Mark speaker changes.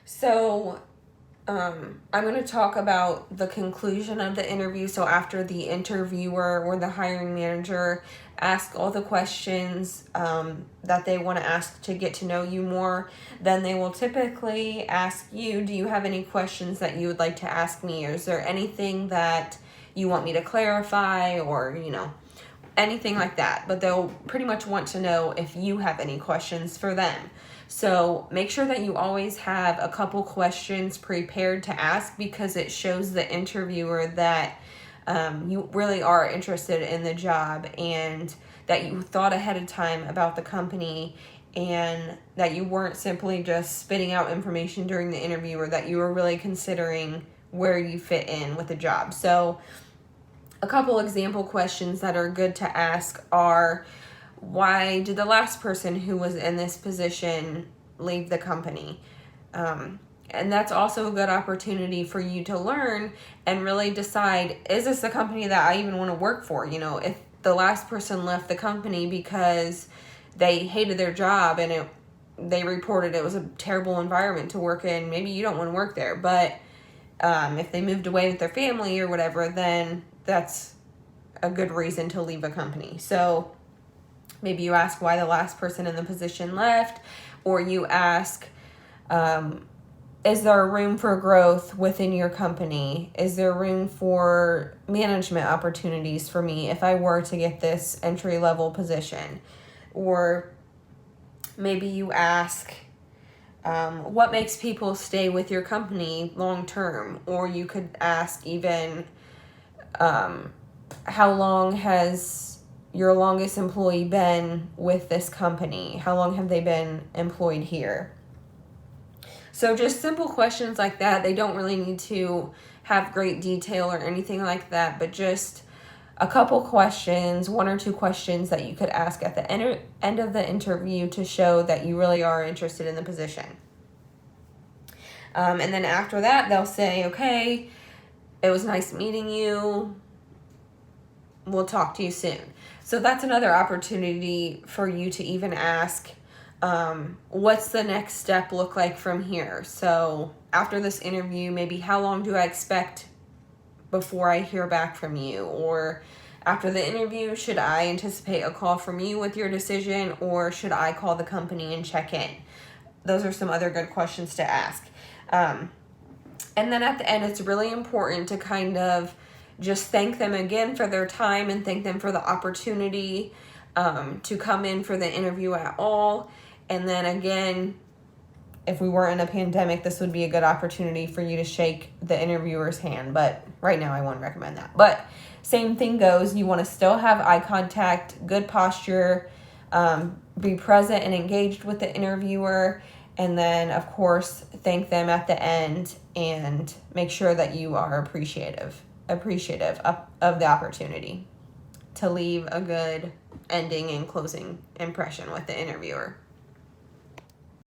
Speaker 1: So, I'm going to talk about the conclusion of the interview. So, after the interviewer or the hiring manager ask all the questions that they want to ask to get to know you more, then they will typically ask you, do you have any questions that you would like to ask me? Or is there anything that you want me to clarify, or, anything like that? But they'll pretty much want to know if you have any questions for them. So make sure that you always have a couple questions prepared to ask, because it shows the interviewer that you really are interested in the job, and that you thought ahead of time about the company, and that you weren't simply just spitting out information during the interview, or that you were really considering where you fit in with the job. So a couple example questions that are good to ask are, why did the last person who was in this position leave the company? And that's also a good opportunity for you to learn and really decide, is this a company that I even want to work for? If the last person left the company because they hated their job and they reported it was a terrible environment to work in, maybe you don't want to work there. But if they moved away with their family or whatever, then that's a good reason to leave a company. So maybe you ask why the last person in the position left, or you ask, is there room for growth within your company? Is there room for management opportunities for me if I were to get this entry-level position? Or maybe you ask, what makes people stay with your company long term? Or you could ask even, how long has your longest employee been with this company? How long have they been employed here? So just simple questions like that. They don't really need to have great detail or anything like that, but just a couple questions, one or two questions that you could ask at the end of the interview to show that you really are interested in the position. And then after that, they'll say, okay, it was nice meeting you. We'll talk to you soon. So that's another opportunity for you to even ask, what's the next step look like from here? So after this interview, maybe how long do I expect before I hear back from you? Or after the interview, should I anticipate a call from you with your decision, or should I call the company and check in? Those are some other good questions to ask. And then at the end, it's really important to kind of just thank them again for their time and thank them for the opportunity to come in for the interview at all. And then again, if we weren't in a pandemic, this would be a good opportunity for you to shake the interviewer's hand. But right now, I wouldn't recommend that. But same thing goes. You want to still have eye contact, good posture, be present and engaged with the interviewer. And then, of course, thank them at the end and make sure that you are appreciative of the opportunity to leave a good ending and closing impression with the interviewer.